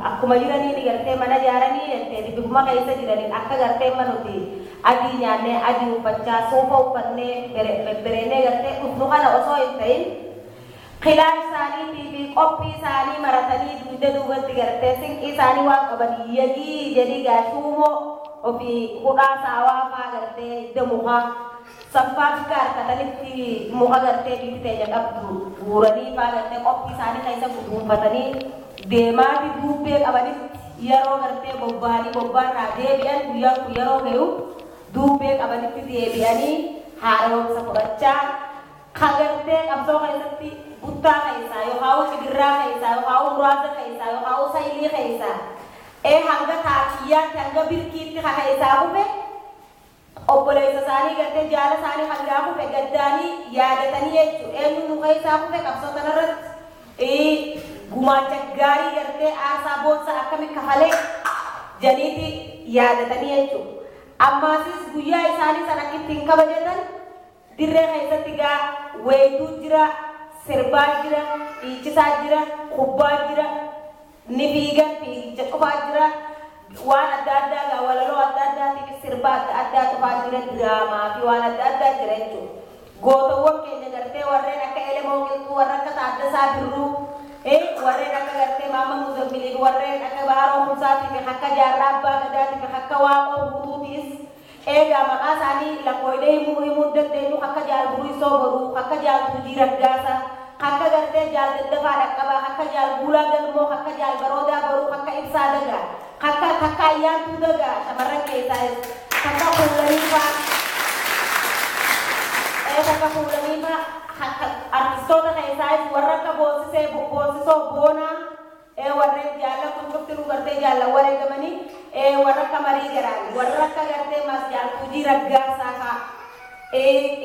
akkuma jiranii ni gartee mana ijaaranii jettee bifuma keessa jiranii akka gartee manuti adii nyaannee adii uffachaa suufa uffannee bereenee gartee dhufnu kana osoo hin ta'in qilaal isaaniitii fi qophii isaanii maratanii dugda duubatti gartee sinqii isaanii waan qabanii yagii jedhii gaashuumoo ofii hudhaa saawaa faa gartee hidda mukaa saffaa fi harkatanitti muka gartee biftee jedhamtu guuranii faa gartee qophii isaanii keessa guduunfatanii deemaati duubbee qabanitti yeroo gartee bobbaarraa deebi'an guyyaan kun yeroo ga'u duubbee qabanitti deebi'anii haaromsa fudhachaa kan gartee qabsoo keessatti guttaa keessaa yookaan sigiraa keessaa yookaan muraasa keessaa yookaan saayilii keessaa hanga taakiyyaatti hanga birkiitti kan keessaa bufe obboleessa isaanii gartee jaala isaanii hangaa bufe gaddaanii yaadatanii jechuudha eenyu nu keessaa bufe qabsoo kanarratti gumaacha gaarii gartee aarsaa boonsa akkamitti kafalee janiiti yaadatanii jechuudha. Ammaasis guyyaa isaanii sana ittiin kabajatan dirree keessatti gaa weedduu jira, sirbaa jira, dhiichisaa jira, kubbaa jira, ni fiigan fiigicha cufaa jira, waan adda addaa gaa walaloo adda addaatiif sirbaa adda addaa cufaa jira, diraamaa fi waan adda addaa jira jechuudha. Gootawwan keenya gartee warreen akka Elemoo Qilxuu warra akka Taaddasaa Birruu warreen akka gartee Maama Muzambilii warreen akka Baaroo Musaatii fi akka Jaarraa Abbaa Gadaatii fi akka Waaqoo Guutuutis eegaa maqaa isaanii lakkooyidee himuu dandeenyu akka Jaalburii Sooboruu akka Jaalbujii Raggaasaa akka gartee Jaal Daddafaa Dhaqqabaa akka Jaalbuulaa Galmoo akka Jaalbaroodaa Baruu akka Ibsaa Dagaa akka Ayyaantuu Dagaa shamarran keessaa akka Fuulaniifaa akka Fuulaniifaa artistoota keessaa warra akka boonsisoo boonaa warreen jaalla kunfufti nu gartee jaalla wareegamanii warra akka marii garaani warra akka gartee mas jaaltuujii raggaasaa kaa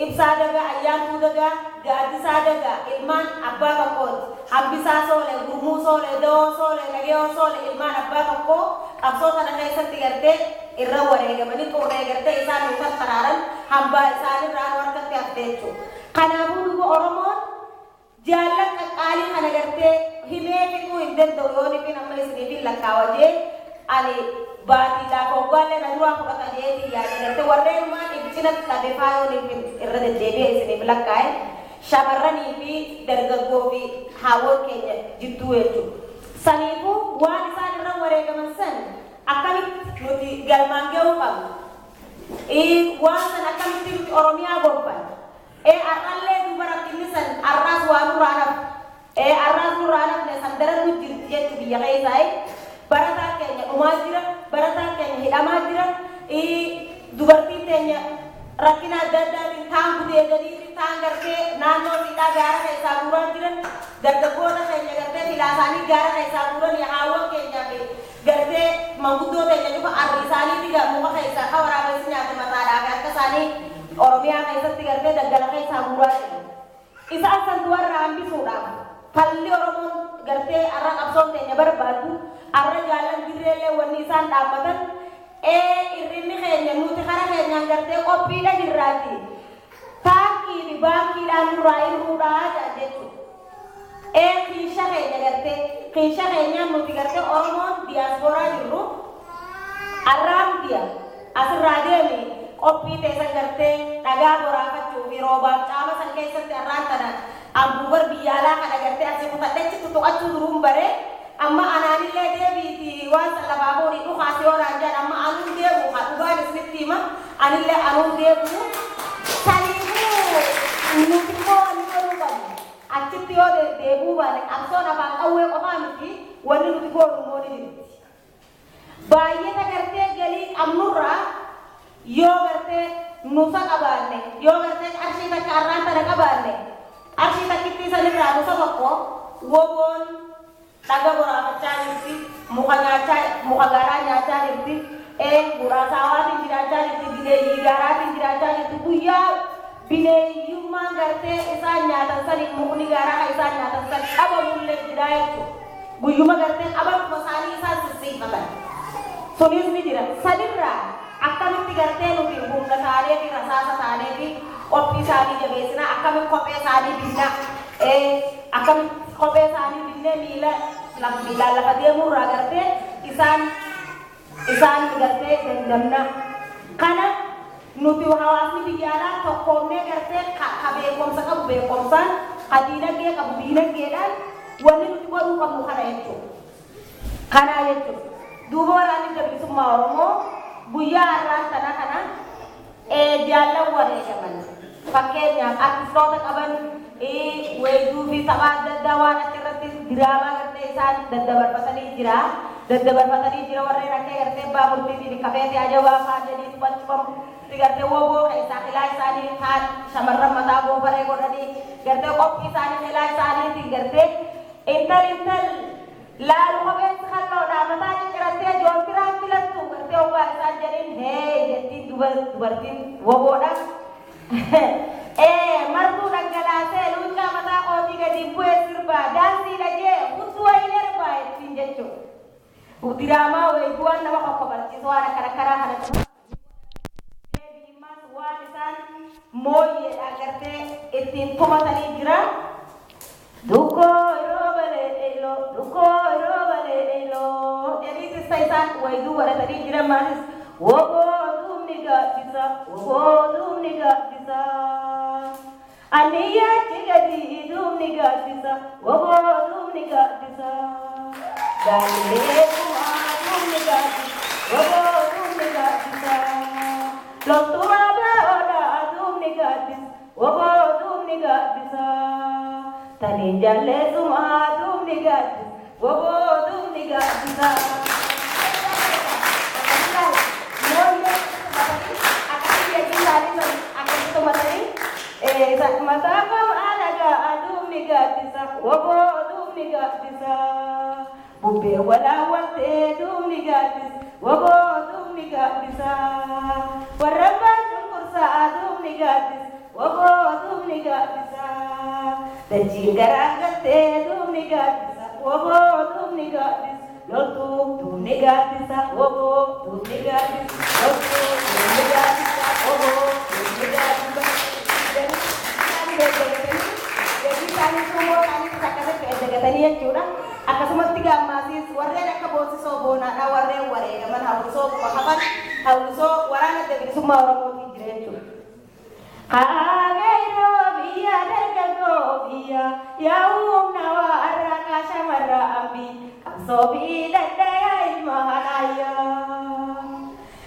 ibsaa dagaa ayyaantuu dagaa gaaddisaa dagaa ilmaan abbaa tokkooti hambisaa soolee gurmuu soolee dawoo soolee nagayoo soolee ilmaan abbaa tokkoo qabsoo kana keessatti gartee irra wareegamanii xurree gartee isaan nu tartaraaran hambaa isaanirraan warqatti haftee jechuudha. Kanaafuu luba Oromoon jaallan qaqqaalii kana gartee himee fixuu hin danda'u yoo nifin amma isiniifin lakkaawajee ani baatiidhaaf hoggaallee na duraa fudhata jeetii yaada gartee warreenumaan ibsinatti qabefaa yoo nifin irra deddeebi'e isiniif lakkaa'e shamarranii fi dargaggoo fi haawwan keenya jidduu jechuudha. Saniifuu waan isaan irra wareegaman san akkamitti nuti galmaan ga'uu qabna. Waan san akkamitti nuti Oromiyaa gonfan. Arralee dubara kinisan arras wanu ne sandara nu jirti jechu biya keessa barata keenya dhumaa jira barata keenya hidhamaa jira dubartiin keenya rakkina adda addaatiin taan gudeedanii taan gartee naannoo hidhaa gaara keessaa guuraa jiran dargaggoota keenya gartee filaasaanii gaara keessaa guuran haawwan keenyaa fi gartee manguddoo keenya dhufa arri isaaniiti muka keessaa ka waraabessi nyaata mataadhaa fi akka isaanii Oromiyaa keessatti gartee daggala keessaa guuraa jiru. Isaan san duwarra hambisuudhaaf falli Oromoon gartee arra qabsoon keenya barbaadu arra jaallan dirreellee wanni isaan dhaabbatan irrinni keenya nuti kara keenyaan gartee qophiidha jirraati. Taankii fi baankiidhaan nurraa irruudhaa jechuudha. Kiisha keenya gartee kiisha keenyaan nuti gartee Oromoon diyaaspooraa jirru arraam diya asirraa deemi. Kopi teessan gartee dhagaa boraafachuu fi roobaaf caama san keessatti arraan tana ambuubar biyyaalaa kana gartee asii kutadhechi tutuqachuu duruun bare amma anaanillee deebiiti waan san lafaa boonii dhukaasi yoonaan jedhan amma anuun deebu haa dhugaan isinitti hima anillee anuun deebu saniifuu nuti immoo wanni godhuu qabnu achitti yoo deebuu baane qabsoon afaan qawwee qofaa miti wanni nuti goonu immoo ni jirti baay'ee gartee galii qabnurraa yoo gartee nusa qabaanne yoo gartee qarshii takka arraan tana qabaanne qarshii takkitti sanirraa nusa tokko woboon dhaga boraafachaa jirti muka gaaraa nyaachaa jirti buraasaawaatiin jiraachaa jirti bineeyyii gaaraatiin jiraachaa jirti guyyaa bineeyyummaan gartee isaan nyaatan saniif mukni gaaraa kan isaan nyaatan san dhabamullee jira jechuudha guyyuma gartee qabatuma isaanii isaan sirsiifatan sunis ni jira sanirraa akkamitti gartee nuti humna taanee fi rasaasa taanee fi qophii isaanii jabeessina akkamitti kophee isaanii binna akkamitti kophee isaanii binnee miila lafa deemuu irraa gartee isaan gartee dandamna kana nuti hawaasni biyyaalaa tokkoomnee gartee ka beekumsa qabu beekumsaan ka diinagdee qabu diinagdeedhaan wanni nuti godhuu qabnu kana jechuudha. Duuba waraanni bilisummaa Oromoo guyyaa har'aan kana jaallan wareegaman fakkeenyaaf artistoota qaban weedduu fi taphaa adda addaa waan achirratti diraamaa gartee isaan daddabarfatanii jira warreen akka gartee baabultiin kafeetii ajabaa fa'aa jedhanii tubachufamu gartee woboo keessaa filaa isaanii kaan shamarran mataa goofaree godhanii gartee qophii isaanii filaa isaaniitiin gartee intal laalu kopheensi kalloodhaa mataa ciccirattee joontiraan filattu gartee ogaa isaan jedhin hee jettiin dubartiin woboodha. Martuu dhangalaasee luuccaa mataa kootii gadi bu'ee sirbaa daansii dhagee hudduu wayii erbaa ittiin jechuudha. Diraamaa weedduu waan nama kokkobalchiisu waan akkana karaa kanatti. Deebiimmas waan isaan mooyyeedha gartee ittiin tumatanii jira. Dukoo yeroo balee jedhii sissa isaan weedduu baratanii jiran maalis woboo duubni gaaddisa aniyyachi gadi duubni gaaddisa woboo duubni gaaddisa gaalleekumaa duubni gaaddisa woboo duubni gaaddisa loltumaa bee'oodhaa duubni gaaddisa woboo duubni gaaddisa taniin jalleessumaa duubni gaaddisa woboo duubni gaaddisa. Matafam alaga adumni gaddisa woboo dumni gaddisa bubbee walaawwattee dumni gaddisa woboo dumni gaddisa warra bancunqursa dumni gaddisa woboo dumni gaddisa dachiin garaagattee dumni gaddisa woboo dumni gaddisa loltuu dumni gaddisa woboo dumni gaddisa loltuu dumni gaddisa woboo dumni gaddisa. Jadi kami semua kami sakit keedagatanii jechuudha. Akkasumatti gammaasis warreen akka boosisoo boonaadha warreen wareegaman hawwisoo hafan hawwisoo waraana bilisummaa Oromootiin jira jechuudha. Hageeroo biyya dargaggoo biyya yaa humna warra shamarra ambi qabsoo fi daddayaa ilma hanaayyaa.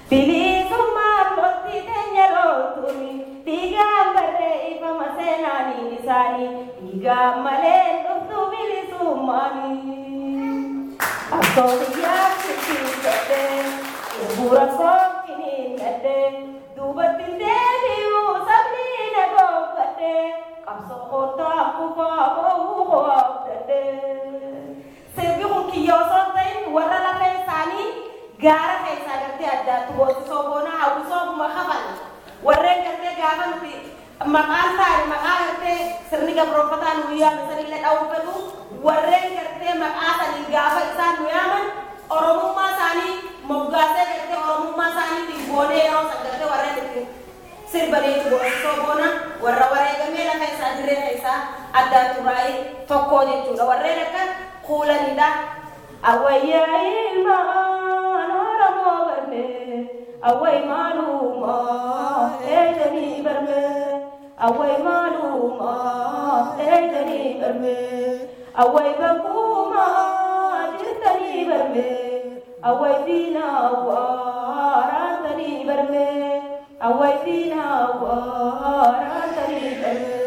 Bilisummaa lolti teenya loltuuni diigaan barree ifama seenaanii isaanii diigaan malee dhuftu bilisummaanii. Qabsoo biyyaa sirsiisadhee bu'uura kookiniin gadhee duubatti deebi'uu sabni na goonfadhee qabsoo kootaa kufaa bo'uu ho'aafdhadhee. Sirbi kun kiyyoo osoo ta'in warra lafee isaanii gaara keessaa gartee addaatti boosisoo boonaa hawwisoo makafan warreen gartee gaafa nuti maqaan taa'e maqaa gartee sirni gabroonfataa nu yaame sanillee dha'uu fedhu warreen gartee maqaa sanii gaafa isaan nu yaaman oromummaa isaanii moggaasee gartee oromummaa isaaniitiin boonee yeroo san gartee warreen itti sirbaniitu boosisoo boona warra wareegamee lafa isaa dirree keessaa addaan turaa'ee tokkoo jechuudha warreen akka kuulanidha. Awwayyaa ilmaan Oromoo barme awway maaluma eeganii barme awway maaluma eeganii barme awway bakkuma jirtanii barme awway diinaa waraantanii barme awway diinaa waraantanii barme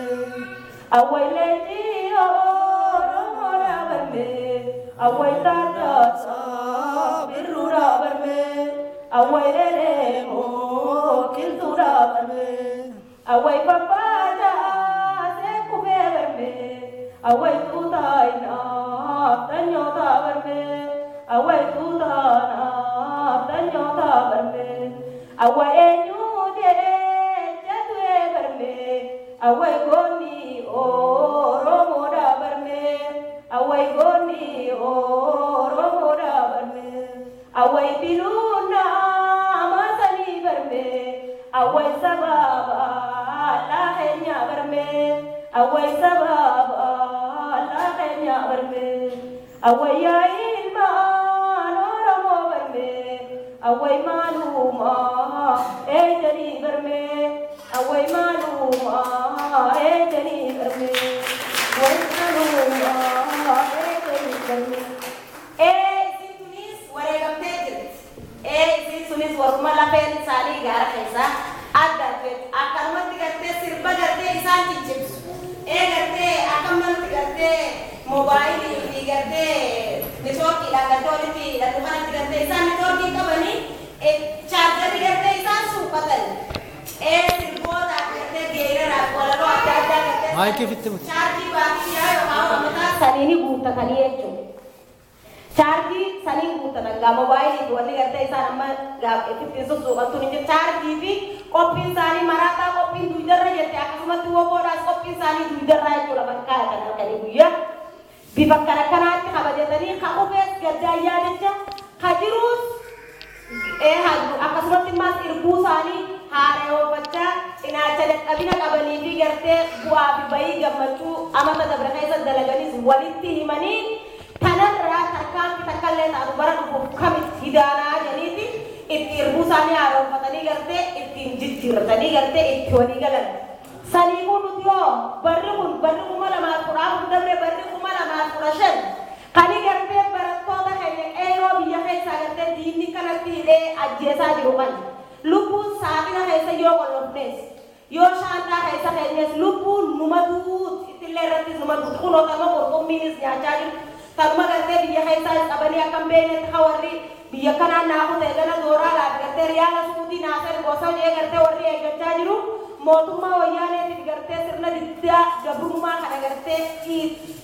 awway leenjii Oromoodhaa barme awway taataasaa birruudhaa barme awway rereemoo kiltuudhaa barme awway babbaadaa seekufee barme awway tuutaayinaaf dhanyootaa barme awway tuutaanaaf dhanyootaa barme awway eenyuu jechatu'ee barme awway goonni Oromoodhaa barme awway goonni Oromoodhaa barme awway biluunaa maasanii barme awway sababaa laafeenyaa barme awway sababaa laafeenyaa barme awaya ilmaan oromoo barme away maaluma ejani barme away maaluma ejani barme way maaluma ejani barme sintunis wareegamtee jirti sintunis waruma lafeen isaanii gaara keessa adda fet akkanumatti gartee sirba gartee isaan ciccibsu gartee akkanumatti gartee moobaayilii fi gartee networkiidhaan gartee walitti hidhatu kanatti gartee isaan networkii qabanii chaarjarii gartee isaan suuqatan sirboota gartee geeraraa walaloo adda addaa gartee maayikii fitti muti chaarjii baatiyyaa yookaan wantoota saniini guutatanii jechuudha. Chargii sanii guutan gaa moobaayilii wanni gartee isaan amma ittiin sussuuqattu ni jechuudha. Chargii fi qophiin isaanii maraataa qophiin duudarra jette akkasumatti woboodhaas qophiin isaanii duudarraa jechuudha bakka kan halkanii guyyaa. Bifa kanaatti kabajatanii ka qophees gaddaa yaadacha ka jiruus akkasumatti immaas irbuu isaanii haadha oofachaa cinaacha dadhabina qabanii fi gartee bu'aa fi bayii gammachuu amata dabra keessa dalaganis walitti himanii tanarraa tarkaanfi takkallee taatu bara dhufuuf kamitti hidaanaa jedhaniiti itti irbuu isaanii haadha oofatanii gartee ittiin jijjiirratanii gartee itti walii galan. Sanii kun nuti yoo barri 2014 dabre barri 2015 kani gartee barattoota keenya qeeroo biyya keessaa gartee diinni kanatti hidhee ajjeesaa jiru kan lubbuun saaxina keessa yoo qollofnees yoo shaantaa keessa keenyas lubbuun numa duut ittillee irrattis numa duut kunoo tama qurxummiinis nyaachaa jiru tanuma gartee biyya keessaa qabanii akkam beenetti hawarri biyya kanaan naafu ta'e gana dooraa laaf gartee riyaala suutii naasar gosa jee gartee warri eeggachaa jiru mootummaa wayyaaneetiif gartee sirna diddaa gabrummaa kana gartee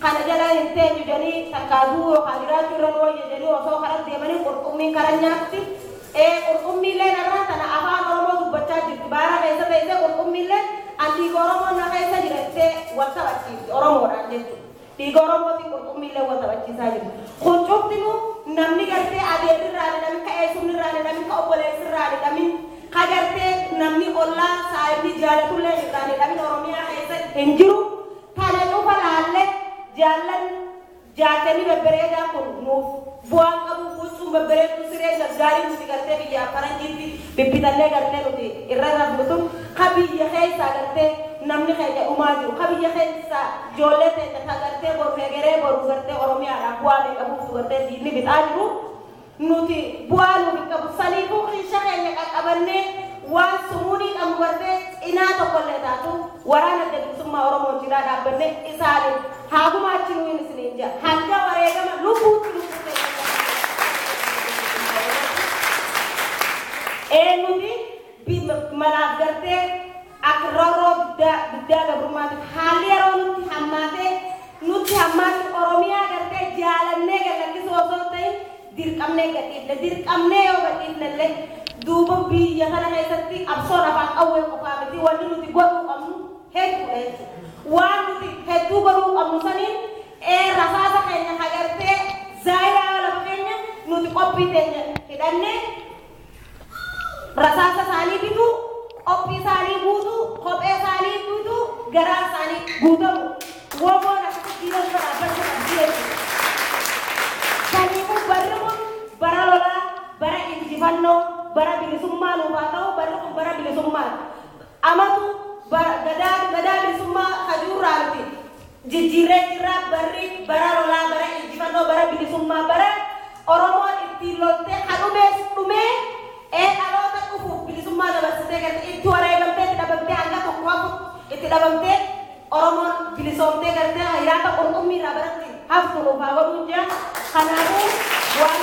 kana jala hin teenyu jedhanii takkaaduu yookaan jiraachuu irra nuu wayya jedhanii osoo karas deemanii qurxummiin karan nyaatti qurxummiilleen irraa tana afaan oromoo dubbachaa jirti baara keessa teessee qurxummiilleen an dhiiga oromoon na keessa jirattee wal taphachiifti oromoodhaan jechuudha dhiiga oromootiin qurxummiillee wal taphachiisaa jirti kun cuftinu namni gartee adeerrirraa jedhamin ka eessumnirraa jedhamin ka obboleessirraa jedhamin kagarte namni ollaa saayibni jaalatullee irraan jedhamin oromiyaa keessa hin jiru kana cufa laalle jaallan jaatanii babbareedaa kun nuuf bu'aan qabu huccuun babbareedu siree gaggaarii nuti gartee biyya faranjiitti bibbitallee gartee nuti irra rabbitum ka biyya keessaa gartee namni keenya dhumaa jiru ka biyya keessaa ijoollee teenya ka gartee boru hegeree boru gartee oromiyaadhaan bu'aa meeqabuutu gartee diinni bixaa jiru nuti bu'aa nuuf qabu saniifuu qinsha keenya qaqqabannee waan sumuudii qabu gartee cinaa tokkollee taatu waraana bilisummaa oromoo jiraa dhaabbanne isaanii haa gumaachi nuyi isiniin jira hanga wareegama lubbuutti nuti malaaf gartee akka roorroo guddaa gabrummaatiif haalli yeroo nuti hammaate oromiyaa gartee jaalannee gallakkisuu osoo ta'in dirqamnee dirqamnee yoo gadhiifnellee duuba biyya kana keessatti qabsoon afaan qawwee qofaa miti wanti nuti godhuu qabnu hedduudha jechuudha waan nuti hedduu godhuu qabnu saniin rasaasa keenya hagartee zaayiraa lafa keenya nuti qophii teenya hidhannee rasaasa isaanii bituu qophii isaanii guutuu kophee isaanii guutuu garaa isaanii guutamu woboon akkatti diinan baraabachuu qabdi jechuudha. Saniifuu barri kun bara lolaa bara injifannoo bara bilisummaa nuuf haa ta'u barri kun bara bilisummaa amatu gadaa bilisummaa kajuurraa nuti jijjiirree jirraa barri bara lolaa bara injifannoo bara bilisummaa bara oromoon ittiin loltee kadhumees dhumee dhaloota dhufuuf bilisummaa dabarsitee gartee itti wareegamtee itti dhabamtee hanga tokko itti dhabamtee oromoon bilisoomtee gartee hiraata qurxummii irraa baratti haftu nuuf haa godhuu jira kanaafuu waan